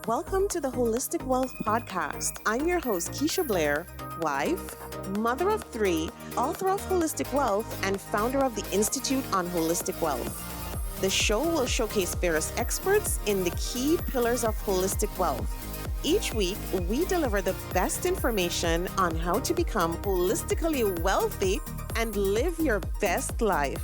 Welcome to the Holistic Wealth Podcast. I'm your host, Keisha Blair, wife, mother of 3, author of Holistic Wealth, and founder of the Institute on Holistic Wealth. The show will showcase various experts in the key pillars of holistic wealth. Each week, we deliver the best information on how to become holistically wealthy and live your best life.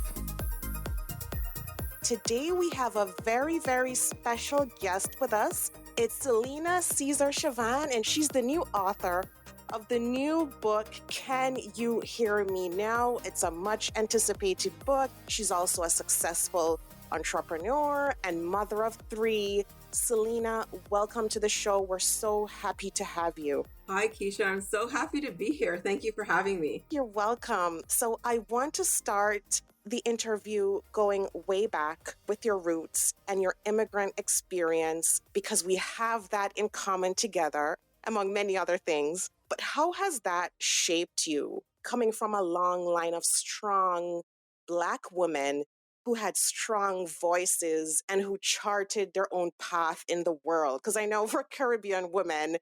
Today, we have a very, very special guest with us. It's Celina Caesar-Chavannes, and she's the new author of the new book, Can You Hear Me Now? It's a much anticipated book. She's also a successful entrepreneur and mother of 3. Celina, welcome to the show. We're so happy to have you. Hi, Keisha. I'm so happy to be here. Thank you for having me. You're welcome. So I want to start the interview going way back with your roots and your immigrant experience, because we have that in common together, among many other things. But how has that shaped you, coming from a long line of strong Black women who had strong voices and who charted their own path in the world? Because I know for Caribbean women,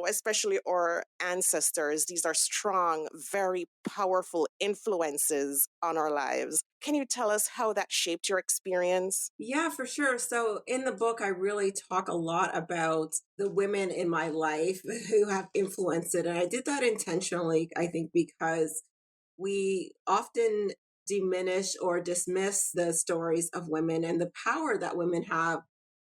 especially our ancestors, these are strong, very powerful influences on our lives. Can you tell us how that shaped your experience? Yeah, for sure. So in the book, I really talk a lot about the women in my life who have influenced it. And I did that intentionally, I think, because we often diminish or dismiss the stories of women and the power that women have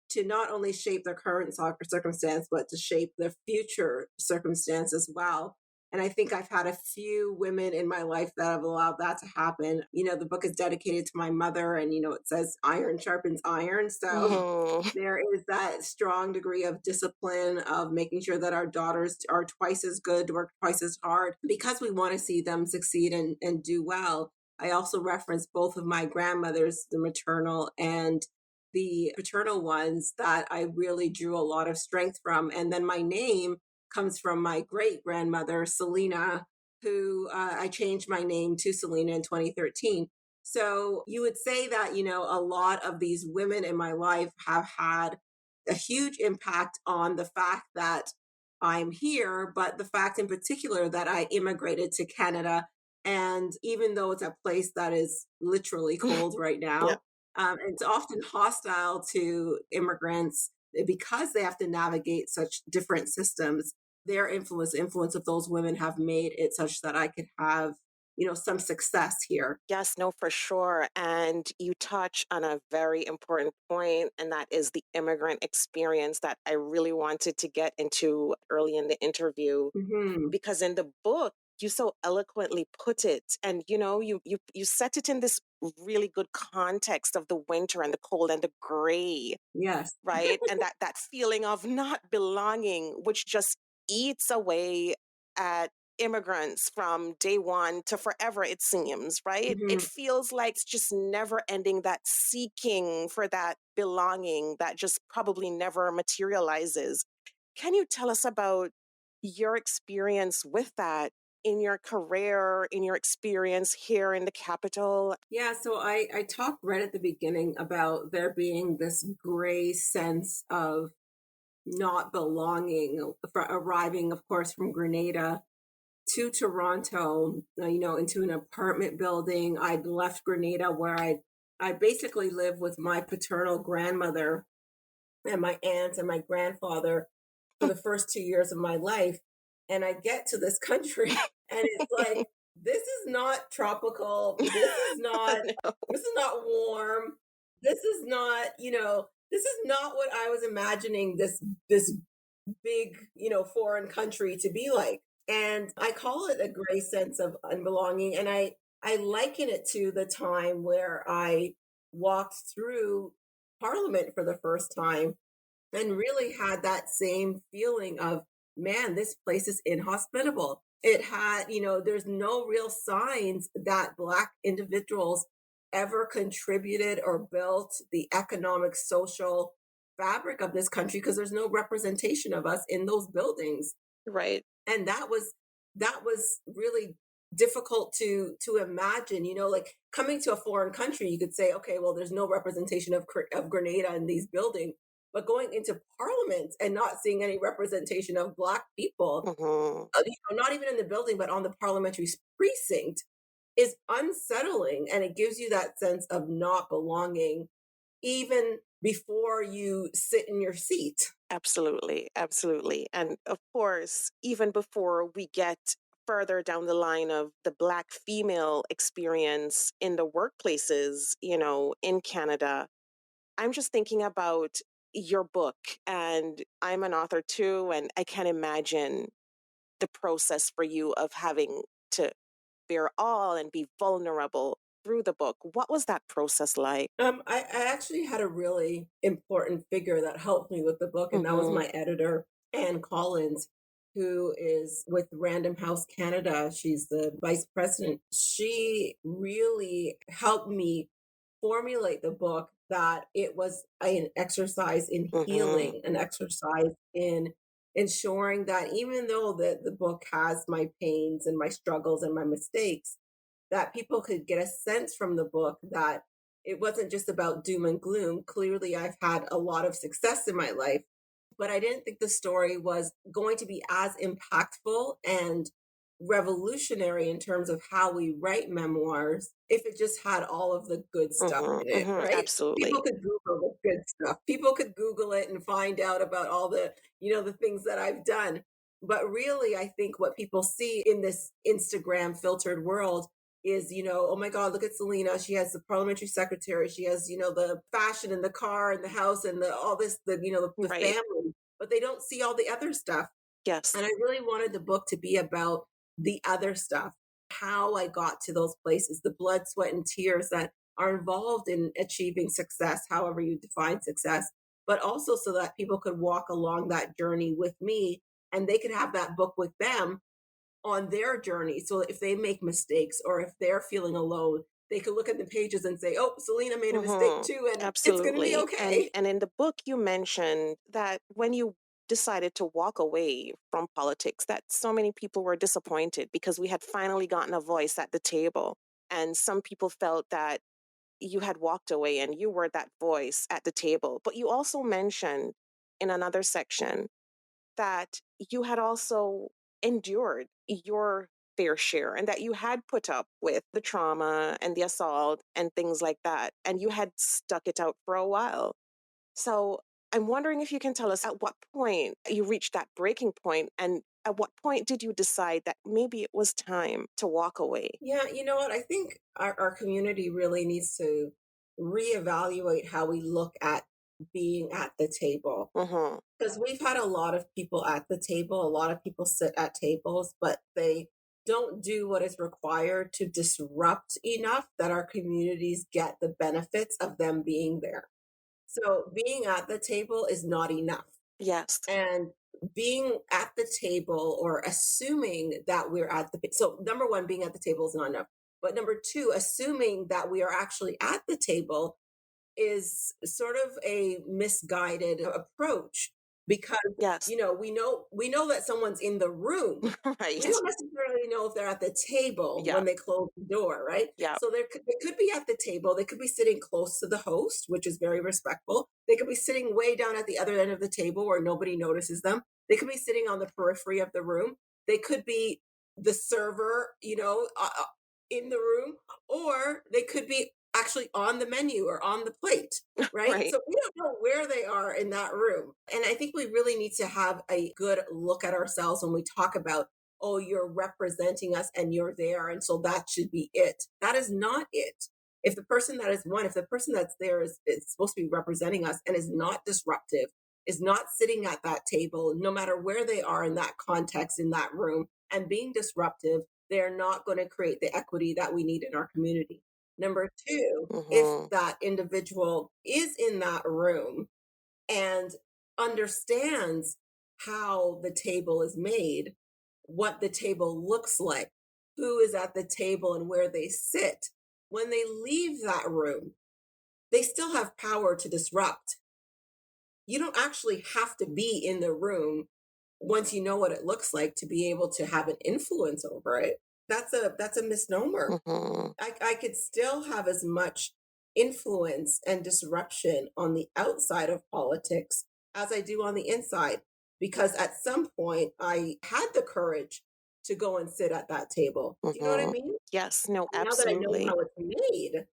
to not only shape their current circumstance, but to shape their future circumstance as well. And I think I've had a few women in my life that have allowed that to happen. The book is dedicated to my mother, and, it says iron sharpens iron. So there is that strong degree of discipline of making sure that our daughters are twice as good, work twice as hard, because we want to see them succeed and do well. I also reference both of my grandmothers, the maternal and the paternal ones, that I really drew a lot of strength from. And then my name comes from my great grandmother, Celina, who I changed my name to Celina in 2013. So you would say that, a lot of these women in my life have had a huge impact on the fact that I'm here, but the fact in particular that I immigrated to Canada. And even though it's a place that is literally cold right now, it's often hostile to immigrants because they have to navigate such different systems. Their influence of those women have made it such that I could have, some success here. Yes, no, for sure. And you touch on a very important point, and that is the immigrant experience that I really wanted to get into early in the interview, because in the book, you so eloquently put it, and you set it in this really good context of the winter and the cold and the gray. Yes. Right. And that feeling of not belonging, which just eats away at immigrants from day one to forever, it seems, right? It feels like it's just never ending, that seeking for that belonging that just probably never materializes. Can you tell us about your experience with that in your career, in your experience here in the capital? Yeah, so I talked right at the beginning about there being this gray sense of not belonging, for arriving, of course, from Grenada to Toronto, into an apartment building. I'd left Grenada where I basically lived with my paternal grandmother and my aunts and my grandfather for the first 2 years of my life. And I get to this country and it's like, this is not tropical. This is not, this is not warm. This is not, this is not what I was imagining this big, foreign country to be like. And I call it a gray sense of unbelonging. And I liken it to the time where I walked through Parliament for the first time and really had that same feeling of, man, this place is inhospitable. It had, there's no real signs that Black individuals ever contributed or built the economic, social fabric of this country, because there's no representation of us in those buildings. Right. And that was really difficult to imagine, like coming to a foreign country, you could say, okay, well, there's no representation of Grenada in these buildings, but going into parliament and not seeing any representation of Black people, Hmm. not even in the building, but on the parliamentary precinct, is unsettling, and it gives you that sense of not belonging even before you sit in your seat. Absolutely, absolutely. And of course, even before we get further down the line of the Black female experience in the workplaces, in Canada, I'm just thinking about your book, and I'm an author too, and I can imagine the process for you of having to bear all and be vulnerable through the book. What was that process like? I actually had a really important figure that helped me with the book, and that was Mm-hmm. my editor, Anne Collins, who is with Random House Canada. She's the vice president. She really helped me formulate the book, that it was an exercise in Mm-hmm. healing, an exercise in ensuring that even though the book has my pains and my struggles and my mistakes, that people could get a sense from the book that it wasn't just about doom and gloom. Clearly, I've had a lot of success in my life, but I didn't think the story was going to be as impactful and revolutionary in terms of how we write memoirs if it just had all of the good stuff in Mm-hmm. it, Mm-hmm. right? People Absolutely. could Google the good stuff. People could Google it and find out about all the things that I've done. But really, I think what people see in this Instagram filtered world is, oh my God, look at Celina. She has the parliamentary secretary. She has, the fashion and the car and the house and all this, the Right. family, but they don't see all the other stuff. Yes. And I really wanted the book to be about the other stuff, how I got to those places, the blood, sweat, and tears that are involved in achieving success, however you define success, but also so that people could walk along that journey with me, and they could have that book with them on their journey. So if they make mistakes or if they're feeling alone, they could look at the pages and say, "Oh, Celina made a mistake Mm-hmm. too, and it's going to be Absolutely. And okay." and in the book you mentioned that when you decided to walk away from politics, that so many people were disappointed because we had finally gotten a voice at the table. And some people felt that you had walked away and you were that voice at the table. But you also mentioned in another section that you had also endured your fair share and that you had put up with the trauma and the assault and things like that. And you had stuck it out for a while. So I'm wondering if you can tell us at what point you reached that breaking point, and at what point did you decide that maybe it was time to walk away? Yeah, you know what? I think our community really needs to reevaluate how we look at being at the table. Mm-hmm. Because we've had a lot of people at the table, a lot of people sit at tables, but they don't do what is required to disrupt enough that our communities get the benefits of them being there. So being at the table is not enough. Yes. And being at the table or assuming that we're at the so number one, being at the table is not enough. But number two, assuming that we are actually at the table is sort of a misguided approach, because Yes. we know that someone's in the room. We Right. don't necessarily know if they're at the table Yeah. when they close the door, right? Yeah. So they could be at the table, they could be sitting close to the host, which is very respectful. They could be sitting way down at the other end of the table where nobody notices them. They could be sitting on the periphery of the room. They could be the server, in the room, or they could be actually on the menu or on the plate, right? Right. So we don't know where they are in that room. And I think we really need to have a good look at ourselves when we talk about, oh, you're representing us and you're there. And so that should be it. That is not it. If the person that's there is supposed to be representing us and is not disruptive, is not sitting at that table, no matter where they are in that context, in that room, and being disruptive, they're not going to create the equity that we need in our community. Number two, if Mm-hmm. that individual is in that room and understands how the table is made, what the table looks like, who is at the table and where they sit, when they leave that room, they still have power to disrupt. You don't actually have to be in the room once you know what it looks like to be able to have an influence over it. That's a misnomer. Mm-hmm. I could still have as much influence and disruption on the outside of politics as I do on the inside. Because at some point I had the courage to go and sit at that table. Do you know what I Mm-hmm. mean? Yes, no, And now that I know absolutely. how it's made,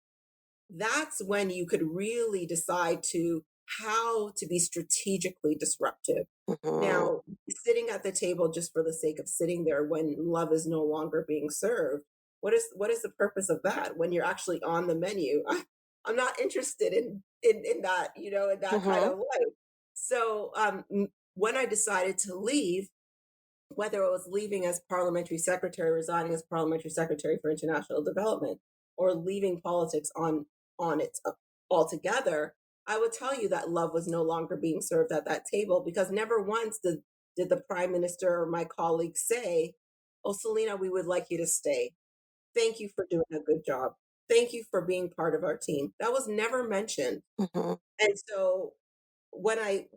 that's when you could really decide to how to be strategically disruptive. Mm-hmm. Now, sitting at the table just for the sake of sitting there when love is no longer being served, what is the purpose of that when you're actually on the menu? I'm not interested in that, in that kind Mm-hmm. of life. So when I decided to leave, whether it was leaving as parliamentary secretary, resigning as parliamentary secretary for international development, or leaving politics on its altogether, I would tell you that love was no longer being served at that table because never once did the prime minister or my colleagues say, "Oh, Celina, we would like you to stay. Thank you for doing a good job. Thank you for being part of our team." That was never mentioned. Mm-hmm. And so when I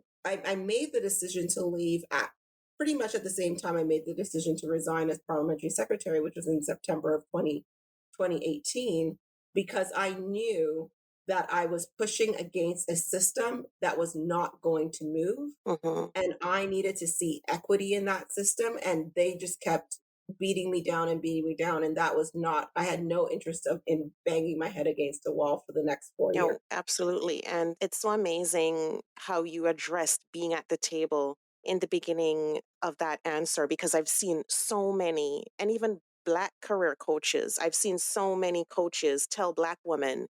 made the decision to leave at pretty much at the same time I made the decision to resign as parliamentary secretary, which was in September of 2018, because I knew that I was pushing against a system that was not going to move. Mm-hmm. And I needed to see equity in that system. And they just kept beating me down and beating me down. And that was not, I had no interest in banging my head against a wall for the next 4 years. No, absolutely. And it's so amazing how you addressed being at the table in the beginning of that answer, because I've seen so many, and even Black career coaches, I've seen so many coaches tell Black women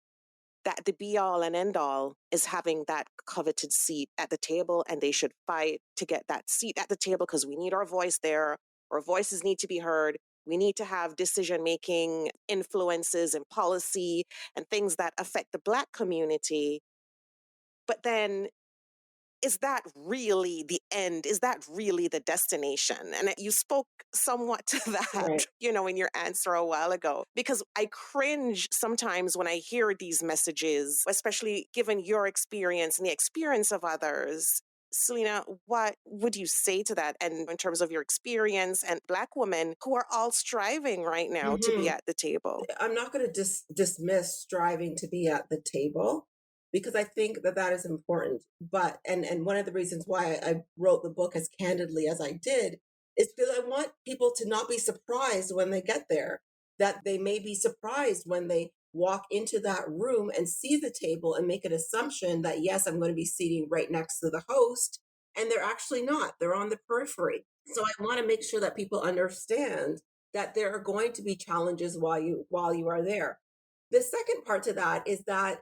that the be all and end all is having that coveted seat at the table, and they should fight to get that seat at the table because we need our voice there. Our voices need to be heard. We need to have decision making influences and policy and things that affect the Black community. But then, is that really the end? Is that really the destination? And you spoke somewhat to Right. that, in your answer a while ago, because I cringe sometimes when I hear these messages, especially given your experience and the experience of others. Celina, what would you say to that? And in terms of your experience and Black women who are all striving right now to be Hmm. at the table? I'm not going to dismiss striving to be at the table because I think that that is important. But and one of the reasons why I wrote the book as candidly as I did is because I want people to not be surprised when they get there. That they may be surprised when they walk into that room and see the table and make an assumption that yes, I'm going to be sitting right next to the host, and they're actually not. They're on the periphery. So I want to make sure that people understand that there are going to be challenges while you are there. The second part to that is that,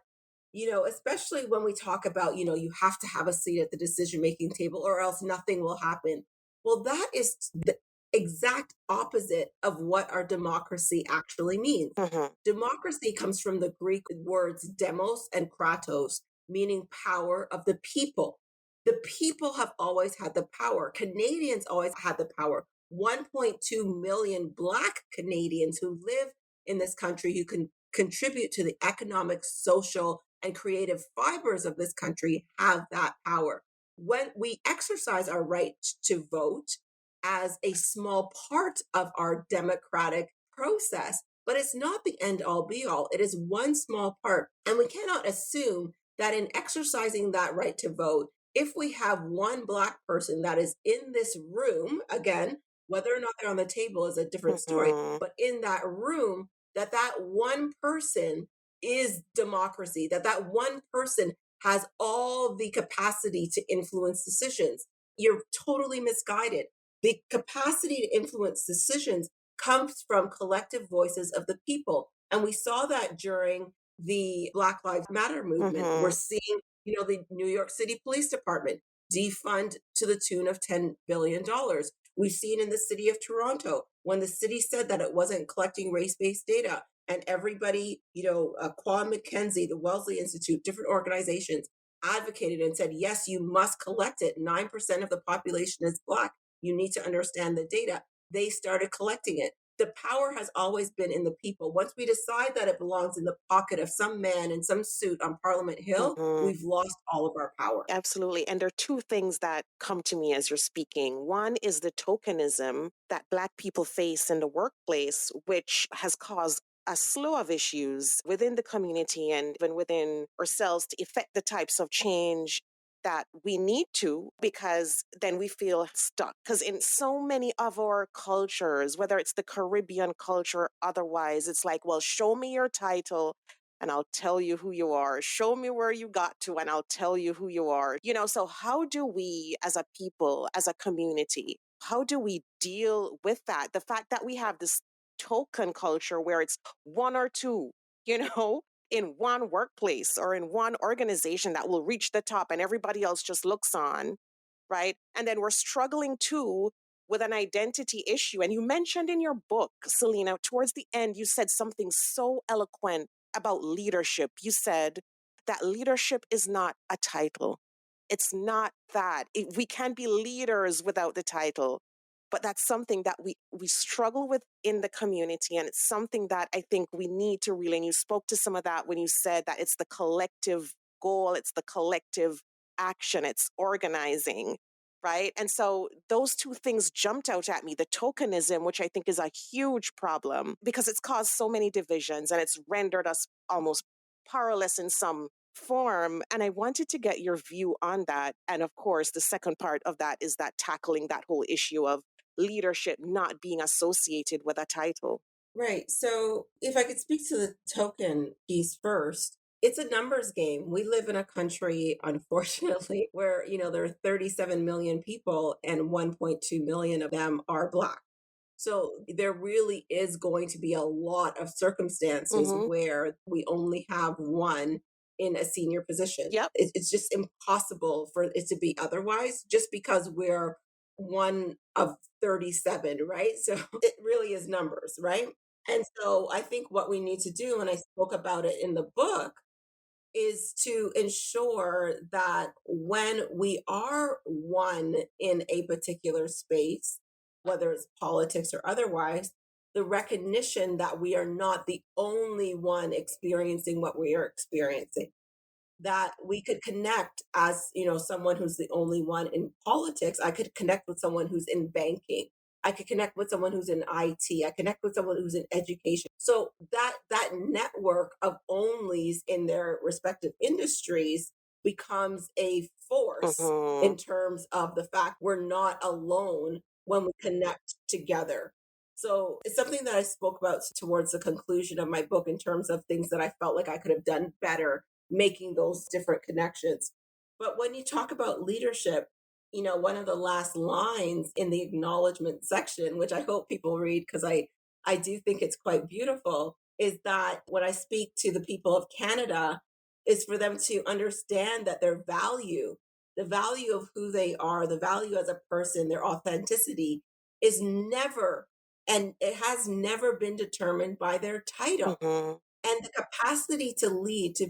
especially when we talk about, you have to have a seat at the decision making table or else nothing will happen. Well, that is the exact opposite of what our democracy actually means. Mm-hmm. Democracy comes from the Greek words demos and kratos, meaning power of the people. The people have always had the power. Canadians always had the power. 1.2 million Black Canadians who live in this country who can contribute to the economic, social, and creative fibers of this country have that power. When we exercise our right to vote as a small part of our democratic process, but it's not the end all be all. It is one small part. And we cannot assume that in exercising that right to vote, if we have one Black person that is in this room, again, whether or not they're on the table is a different story, Mm-hmm. but in that room, that one person is democracy, that one person has all the capacity to influence decisions. You're totally misguided. The capacity to influence decisions comes from collective voices of the people. And we saw that during the Black Lives Matter movement. We're Mm-hmm. seeing, the New York City Police Department defund to the tune of $10 billion. We've seen in the city of Toronto when the city said that it wasn't collecting race based data. And everybody, Quam McKenzie, the Wellesley Institute, different organizations advocated and said, yes, you must collect it. 9% of the population is Black. You need to understand the data. They started collecting it. The power has always been in the people. Once we decide that it belongs in the pocket of some man in some suit on Parliament Hill, Mhm. we've lost all of our power. Absolutely. And there are two things that come to me as you're speaking. One is the tokenism that Black people face in the workplace, which has caused a slew of issues within the community and even within ourselves to effect the types of change that we need to, because then we feel stuck. Because in so many of our cultures, whether it's the Caribbean culture, or otherwise, it's like, well, show me your title and I'll tell you who you are. Show me where you got to and I'll tell you who you are. So how do we as a people, as a community, how do we deal with that? The fact that we have this token culture where it's one or two, you know, in one workplace or in one organization that will reach the top and everybody else just looks on, right? And then we're struggling too with an identity issue. And you mentioned in your book, Celina, towards the end, you said something so eloquent about leadership. You said that leadership is not a title. It's not that. We can be leaders without the title, but that's something that we struggle with in the community. And it's something that I think we need to really, and you spoke to some of that when you said that it's the collective goal, it's the collective action, it's organizing, right? And so those two things jumped out at me, the tokenism, which I think is a huge problem because it's caused so many divisions and it's rendered us almost powerless in some form. And I wanted to get your view on that. And of course, the second part of that is that tackling that whole issue of leadership not being associated with a title. Right. So if I could speak to the token piece first, it's a numbers game. We live in a country, unfortunately, where, there are 37 million people and 1.2 million of them are Black. So there really is going to be a lot of circumstances Mm-hmm. where we only have one in a senior position. Yep. It's just impossible for it to be otherwise, just because we're one of 37, right? So it really is numbers, right? And so I think what we need to do, and I spoke about it in the book, is to ensure that when we are one in a particular space, whether it's politics or otherwise, the recognition that we are not the only one experiencing what we are experiencing, that we could connect as someone who's the only one in politics. I could connect with someone who's in banking. I could connect with someone who's in IT. I connect with someone who's in education. So that network of onlys in their respective industries becomes a force Mm-hmm. in terms of the fact we're not alone when we connect together. So it's something that I spoke about towards the conclusion of my book in terms of things that I felt like I could have done better making those different connections. But when you talk about leadership, one of the last lines in the acknowledgement section, which I hope people read because I do think it's quite beautiful, is that when I speak to the people of Canada, is for them to understand that their value, the value of who they are, the value as a person, their authenticity is never, and it has never been determined by their title. Mm-hmm. And the capacity to lead, to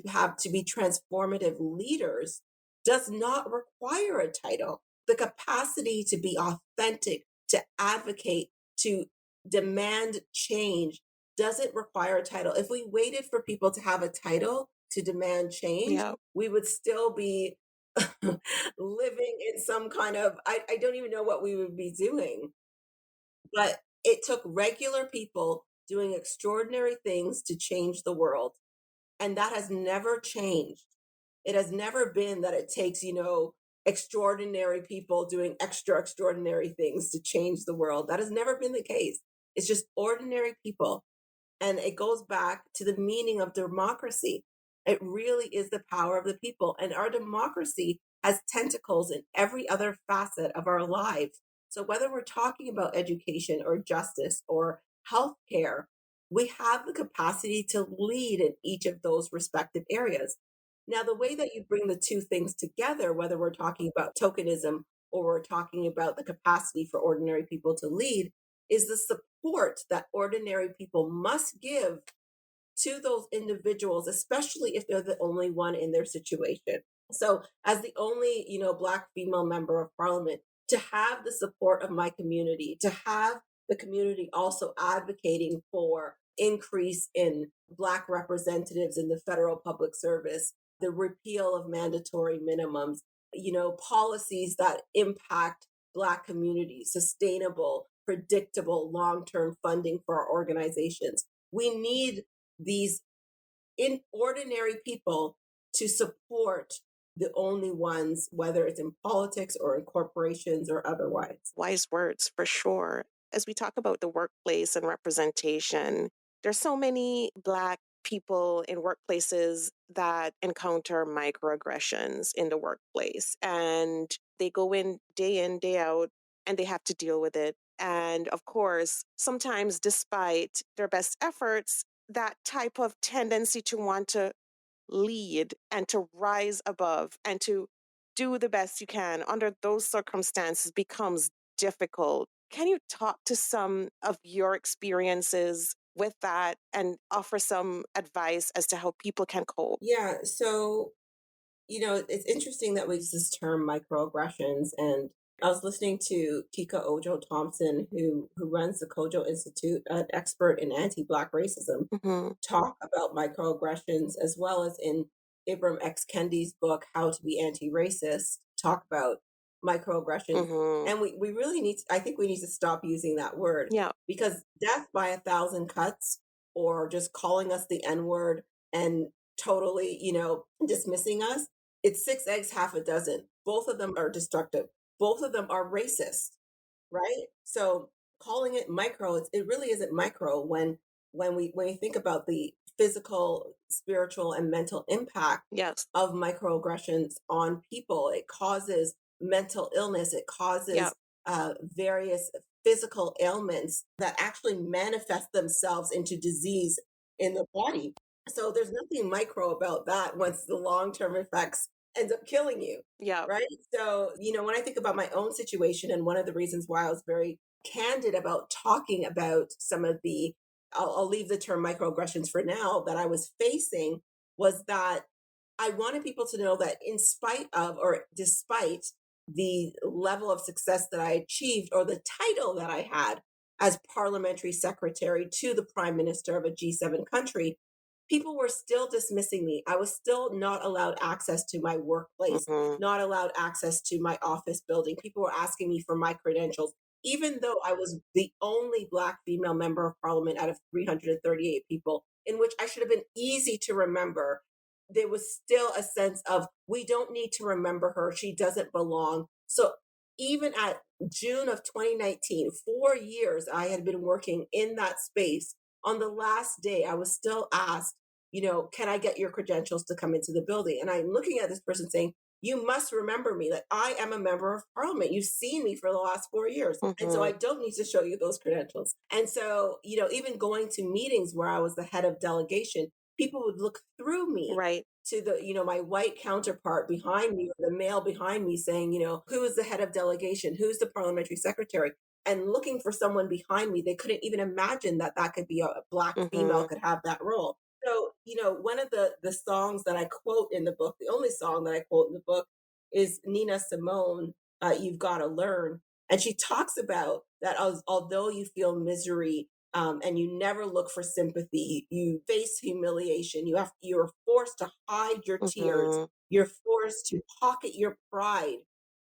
be transformative leaders, does not require a title. The capacity to be authentic, to advocate, to demand change doesn't require a title. If we waited for people to have a title to demand change, Yep. we would still be living in some kind of, I don't even know what we would be doing. But it took regular people doing extraordinary things to change the world. And that has never changed. It has never been that it takes, extraordinary people doing extraordinary things to change the world. That has never been the case. It's just ordinary people. And it goes back to the meaning of democracy. It really is the power of the people. And our democracy has tentacles in every other facet of our lives. So whether we're talking about education or justice or healthcare, we have the capacity to lead in each of those respective areas. Now, the way that you bring the two things together, whether we're talking about tokenism or we're talking about the capacity for ordinary people to lead, is the support that ordinary people must give to those individuals, especially if they're the only one in their situation. So, as the only, Black female member of parliament, to have the support of my community, to have the community also advocating for increase in Black representatives in the federal public service, the repeal of mandatory minimums, policies that impact Black communities, sustainable, predictable, long-term funding for our organizations. We need these ordinary people to support the only ones, whether it's in politics or in corporations or otherwise. Wise words for sure. As we talk about the workplace and representation, there's so many Black people in workplaces that encounter microaggressions in the workplace, and they go in, day out, and they have to deal with it. And of course, sometimes despite their best efforts, that type of tendency to want to lead and to rise above and to do the best you can under those circumstances becomes difficult. Can you talk to some of your experiences with that and offer some advice as to how people can cope? Yeah, so it's interesting that we use this term microaggressions. And I was listening to Tika Ojo Thompson, who runs the Kojo Institute, an expert in anti-Black racism, Mm-hmm. talk about microaggressions, as well as in Ibram X. Kendi's book, How to Be Anti-Racist, talk about microaggressions. Mm-hmm. And we really I think we need to stop using that word, Yeah. because death by 1,000 cuts, or just calling us the N-word and totally, dismissing us, it's six eggs, half a dozen. Both of them are destructive. Both of them are racist, right? So calling it micro, it really isn't micro when we think about the physical, spiritual, and mental impact Yes. of microaggressions on people. It causes mental illness. It Yeah. causes various physical ailments that actually manifest themselves into disease in the body. So there's nothing micro about that once the long-term effects ends up killing you. Yeah. Right. So, when I think about my own situation, and one of the reasons why I was very candid about talking about some of I'll leave the term microaggressions for now, that I was facing, was that I wanted people to know that in spite of, or despite the level of success that I achieved, or the title that I had as parliamentary secretary to the prime minister of a G7 country, people were still dismissing me. I was still not allowed access to my workplace, Mm-hmm. not allowed access to my office building. People were asking me for my credentials, even though I was the only Black female member of parliament out of 338 people, in which I should have been easy to remember. There was still a sense of, we don't need to remember her. She doesn't belong. So even at June of 2019, 4 years I had been working in that space. On the last day, I was still asked, can I get your credentials to come into the building? And I'm looking at this person saying, you must remember me, that I am a member of parliament. You've seen me for the last 4 years. And so Mm-hmm. I don't need to show you those credentials. And so, even going to meetings where I was the head of delegation, people would look through me Right. to the, my white counterpart behind me, or the male behind me, saying, who is the head of delegation? Who's the parliamentary secretary? And looking for someone behind me. They couldn't even imagine that could be a Black female Mm-hmm. could have that role. So, one of the songs that I quote in the book, the only song that I quote in the book, is Nina Simone, You've Gotta Learn. And she talks about that, although you feel misery, and you never look for sympathy, you face humiliation, you're forced to hide your tears, Mm-hmm. you're forced to pocket your pride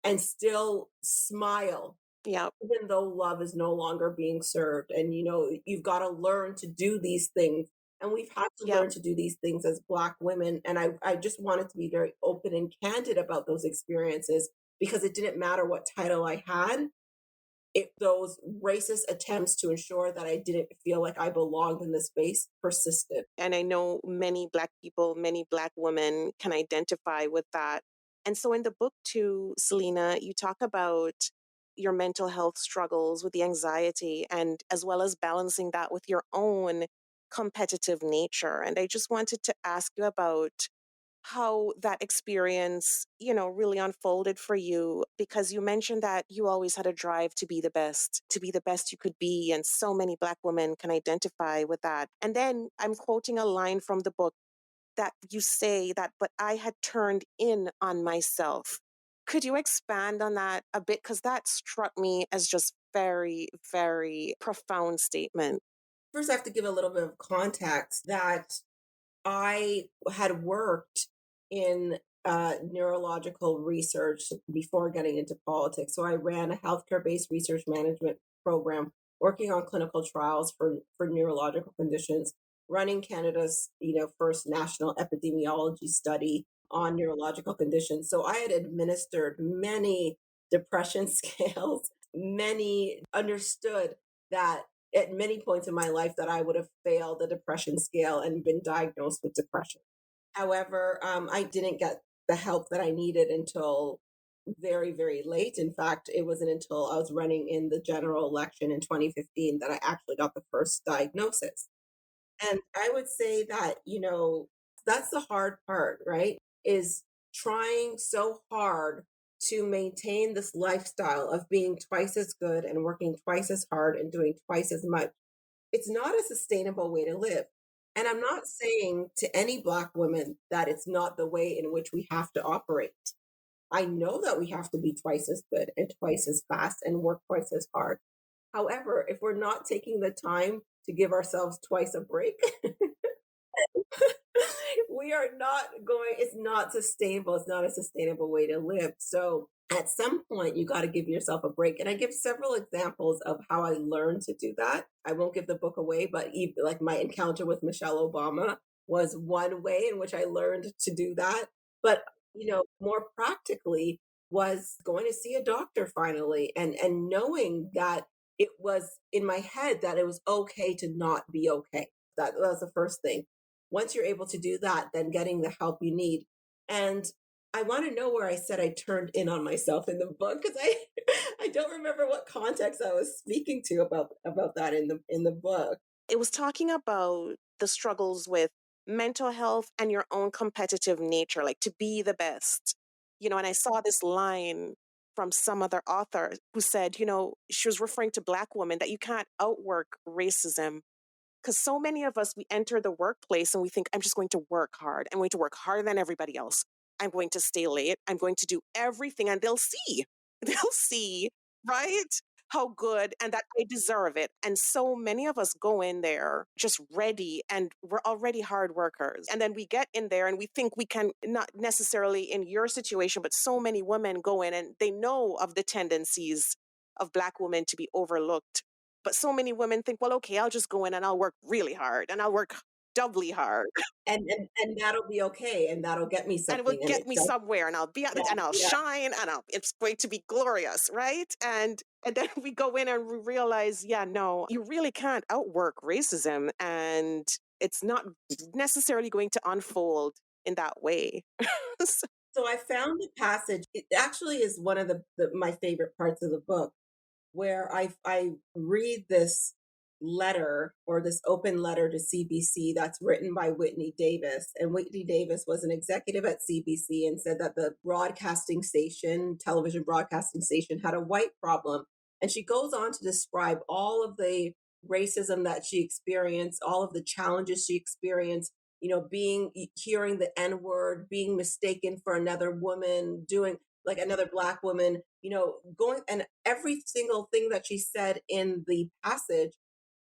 and still smile, Yeah. even though love is no longer being served. And you've got to learn to do these things, and we've had to Yeah. learn to do these things as Black women. And I just wanted to be very open and candid about those experiences, because it didn't matter what title I had, if those racist attempts to ensure that I didn't feel like I belonged in the space persisted. And I know many Black people, many Black women can identify with that. And so in the book, too, Celina, you talk about your mental health struggles with the anxiety, and as well as balancing that with your own competitive nature. And I just wanted to ask you about how that experience, really unfolded for you, because you mentioned that you always had a drive to be the best you could be. And so many Black women can identify with that. And then I'm quoting a line from the book that you say that, but I had turned in on myself. Could you expand on that a bit? Because that struck me as just very, very profound statement. First, I have to give a little bit of context that I had worked in neurological research before getting into politics. So I ran a healthcare based research management program working on clinical trials for neurological conditions, running Canada's first national epidemiology study on neurological conditions. So I had administered many depression scales, many understood that at many points in my life that I would have failed the depression scale and been diagnosed with depression. However, I didn't get the help that I needed until very, very late. In fact, it wasn't until I was running in the general election in 2015 that I actually got the first diagnosis. And I would say that, that's the hard part, right? Is trying so hard to maintain this lifestyle of being twice as good and working twice as hard and doing twice as much. It's not a sustainable way to live. And I'm not saying to any Black women that it's not the way in which we have to operate. I know that we have to be twice as good and twice as fast and work twice as hard. However, if we're not taking the time to give ourselves twice a break, we are not going, it's not sustainable. It's not a sustainable way to live. So at some point, you got to give yourself a break. And I give several examples of how I learned to do that. I won't give the book away, but even, like my encounter with Michelle Obama was one way in which I learned to do that. But, more practically was going to see a doctor finally and knowing that it was in my head that it was okay to not be okay. That was the first thing. Once you're able to do that, then getting the help you need. And I want to know where I said I turned in on myself in the book because I I don't remember what context I was speaking to about that in the book. It was talking about the struggles with mental health and your own competitive nature, like to be the best. And I saw this line from some other author who said, she was referring to Black women, that you can't outwork racism. Because so many of us, we enter the workplace and we think, I'm just going to work hard. I'm going to work harder than everybody else. I'm going to stay late. I'm going to do everything. And they'll see, they'll see, right? How good and that I deserve it. And so many of us go in there just ready and we're already hard workers. And then we get in there and we think we can, not necessarily in your situation, but so many women go in and they know of the tendencies of Black women to be overlooked, but so many women think, well, okay, I'll just go in and I'll work really hard and I'll work doubly hard And that'll be okay and that'll get me and it will something. And get it me does. somewhere and I'll be at it Yeah, and I'll yeah. shine and it's going to be glorious, right? And then we go in and we realize, yeah, no, you really can't outwork racism and it's not necessarily going to unfold in that way. So So I found the passage. It actually is one of my favorite parts of the book where I read this letter or this open letter to CBC that's written by Whitney Davis. And Whitney Davis was an executive at CBC and said that the television broadcasting station, had a white problem. And she goes on to describe all of the racism that she experienced, all of the challenges she experienced, hearing the N word, being mistaken for another woman, doing like another Black woman, going, and every single thing that she said in the passage,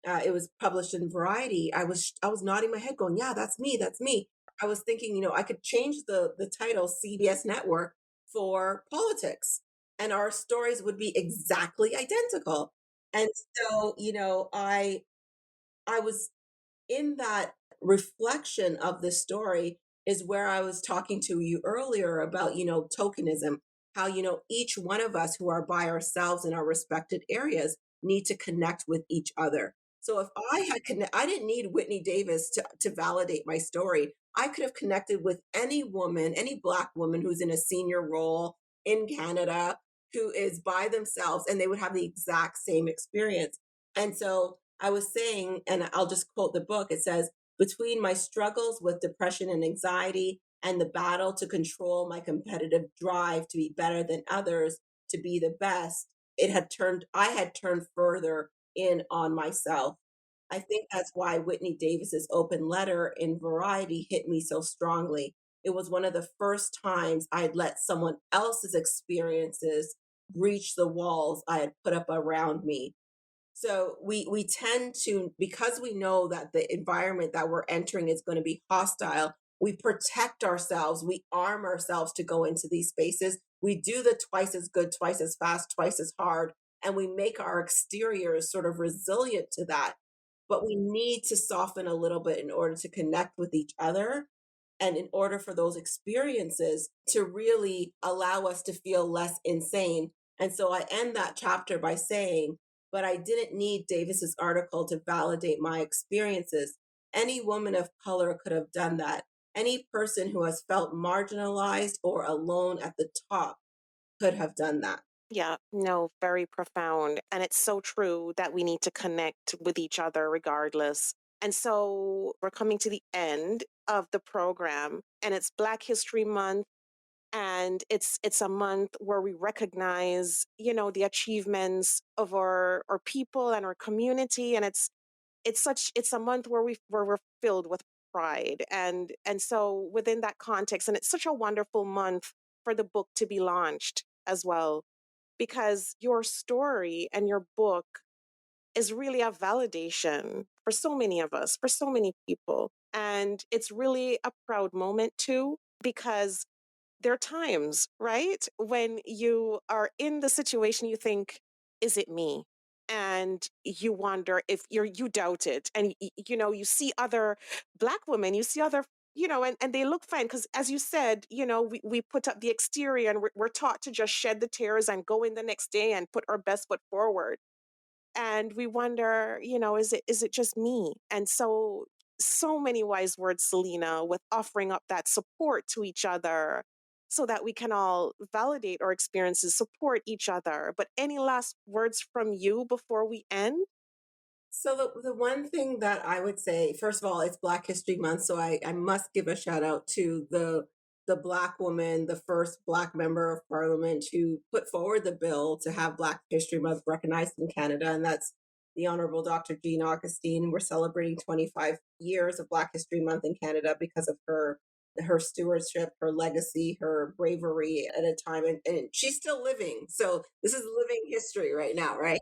it was published in Variety. I was nodding my head, going, "Yeah, that's me, that's me." I was thinking, I could change the title CBS Network for politics, and our stories would be exactly identical. And so, I was in that reflection of the story is where I was talking to you earlier about, tokenism, how, each one of us who are by ourselves in our respected areas need to connect with each other. So if I didn't need Whitney Davis to validate my story. I could have connected with any woman, any Black woman who's in a senior role in Canada who is by themselves and they would have the exact same experience. And so I was saying, and I'll just quote the book, it says, between my struggles with depression and anxiety and the battle to control my competitive drive to be better than others, to be the best, I had turned further in on myself. I think that's why Whitney Davis's open letter in Variety hit me so strongly. It was one of the first times I'd let someone else's experiences breach the walls I had put up around me. So we tend to, because we know that the environment that we're entering is going to be hostile, we protect ourselves, we arm ourselves to go into these spaces. We do the twice as good, twice as fast, twice as hard, and we make our exteriors sort of resilient to that. But we need to soften a little bit in order to connect with each other and in order for those experiences to really allow us to feel less insane. And so I end that chapter by saying, but I didn't need Davis's article to validate my experiences. Any woman of color could have done that. Any person who has felt marginalized or alone at the top could have done that. Yeah, no, very profound. And it's so true that we need to connect with each other regardless. And so we're coming to the end of the program, and it's Black History Month. And it's a month where we recognize, the achievements of our people and our community. And it's a month where we're filled with pride. And so within that context, and it's such a wonderful month for the book to be launched as well, because your story and your book is really a validation for so many of us, for so many people. And it's really a proud moment too, because there are times, right, when you are in the situation you think, is it me? And you wonder if you doubt it. And, you see other Black women, you see other, and they look fine. Because as you said, we put up the exterior and we're taught to just shed the tears and go in the next day and put our best foot forward. And we wonder, is it just me? And so many wise words, Celina, with offering up that support to each other so that we can all validate our experiences, support each other. But any last words from you before we end? So the one thing that I would say, first of all, it's Black History Month, so I must give a shout out to the Black woman, the first Black member of Parliament who put forward the bill to have Black History Month recognized in Canada, and that's the Honorable Dr. Jean Augustine. We're celebrating 25 years of Black History Month in Canada because of her stewardship, her legacy, her bravery at a time, and she's still living. So this is living history right now, right?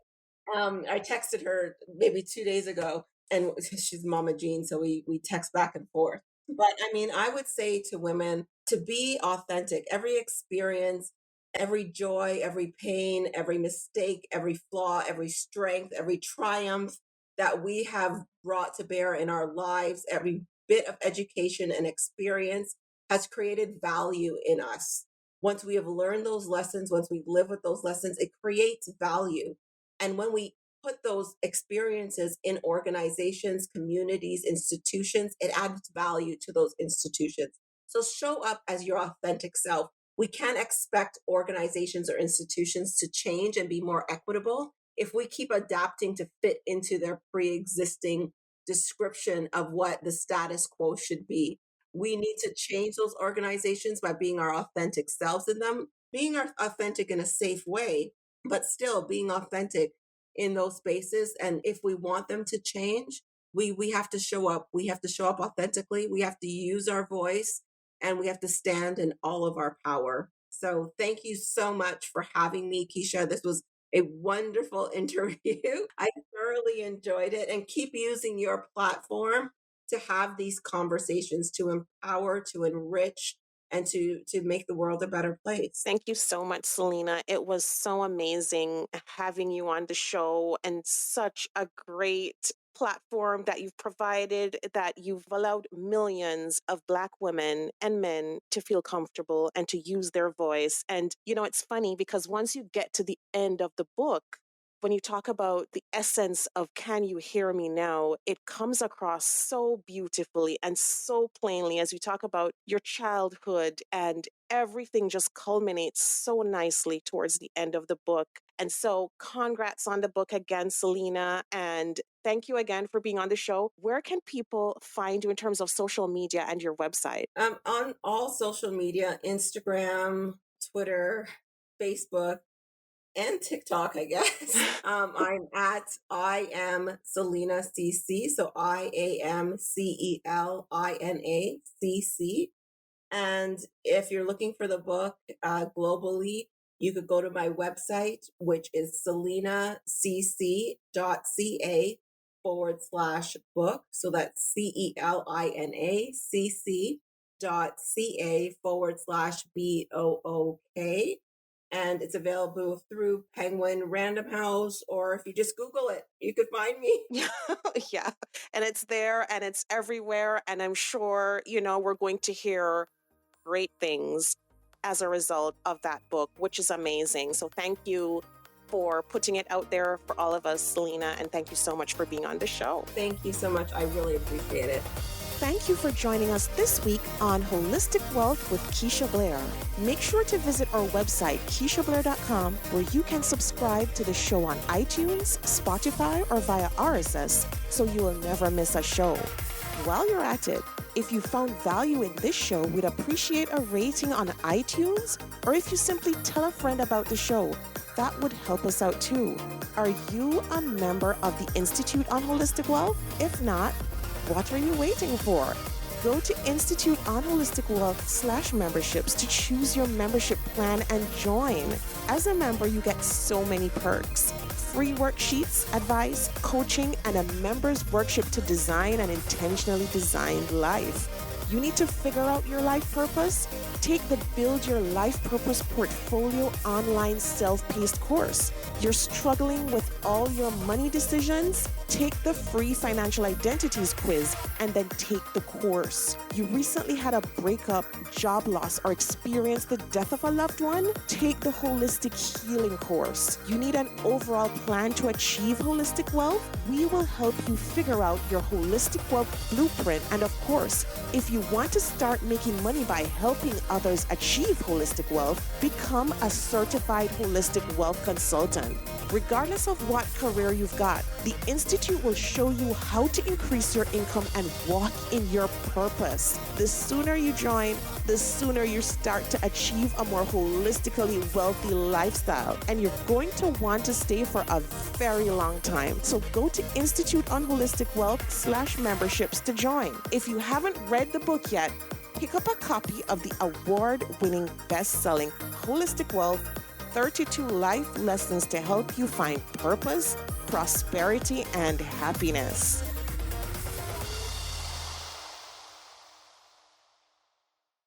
I texted her maybe 2 days ago, and she's Mama Jean, so we text back and forth. But I mean, I would say to women to be authentic. Every experience, every joy, every pain, every mistake, every flaw, every strength, every triumph that we have brought to bear in our lives, every bit of education and experience has created value in us. Once we have learned those lessons, once we live with those lessons, it creates value. And when we put those experiences in organizations, communities, institutions, it adds value to those institutions. So show up as your authentic self. We can't expect organizations or institutions to change and be more equitable if we keep adapting to fit into their pre existing description of what the status quo should be. We need to change those organizations by being our authentic selves in them, being authentic in a safe way, but still being authentic in those spaces. And if we want them to change, we have to show up. We have to show up authentically. We have to use our voice, and we have to stand in all of our power. So thank you so much for having me, Keisha. This was a wonderful interview. I thoroughly enjoyed it, and keep using your platform to have these conversations, to empower, to enrich, and to make the world a better place. Thank you so much, Celina. It was so amazing having you on the show, and such a great platform that you've provided, that you've allowed millions of Black women and men to feel comfortable and to use their voice. And, it's funny because once you get to the end of the book, when you talk about the essence of "Can you hear me now?", it comes across so beautifully and so plainly as you talk about your childhood, and everything just culminates so nicely towards the end of the book. And so, congrats on the book again, Celina. And thank you again for being on the show. Where can people find you in terms of social media and your website? On all social media, Instagram, Twitter, Facebook, and TikTok, I guess. I'm at I am Celina CC, so IAMCELINACC. And if you're looking for the book globally, you could go to my website, which is celinacc.ca/book. So that's CELINACC.ca/BOOK. And it's available through Penguin Random House, or if you just Google it, you could find me. Yeah. And it's there and it's everywhere. And I'm sure, we're going to hear great things as a result of that book, which is amazing. So thank you for putting it out there for all of us, Celina, and thank you so much for being on the show. Thank you so much. I really appreciate it. Thank you for joining us this week on Holistic Wealth with Keisha Blair. Make sure to visit our website, KeishaBlair.com, where you can subscribe to the show on iTunes, Spotify, or via RSS, so you will never miss a show. While you're at it, if you found value in this show, we'd appreciate a rating on iTunes, or if you simply tell a friend about the show, that would help us out too. Are you a member of the Institute on Holistic Wealth? If not, what are you waiting for? Go to Institute on Holistic Wealth /memberships to choose your membership plan and join. As a member, you get so many perks. Free worksheets, advice, coaching, and a member's workshop to design an intentionally designed life. You need to figure out your life purpose? Take the Build Your Life Purpose Portfolio online self-paced course. You're struggling with all your money decisions? Take the free financial identities quiz and then take the course. You recently had a breakup, job loss, or experienced the death of a loved one? Take the Holistic Healing course. You need an overall plan to achieve holistic wealth? We will help you figure out your holistic wealth blueprint. And of course, if you want to start making money by helping others achieve holistic wealth, become a certified holistic wealth consultant. Regardless of what career you've got, the Institute will show you how to increase your income and walk in your purpose. The sooner you join, the sooner you start to achieve a more holistically wealthy lifestyle. And you're going to want to stay for a very long time. So go to Institute on Holistic Wealth /memberships to join. If you haven't read the book yet, pick up a copy of the award-winning best-selling Holistic Wealth 32 Life Lessons to help you find purpose, prosperity, and happiness.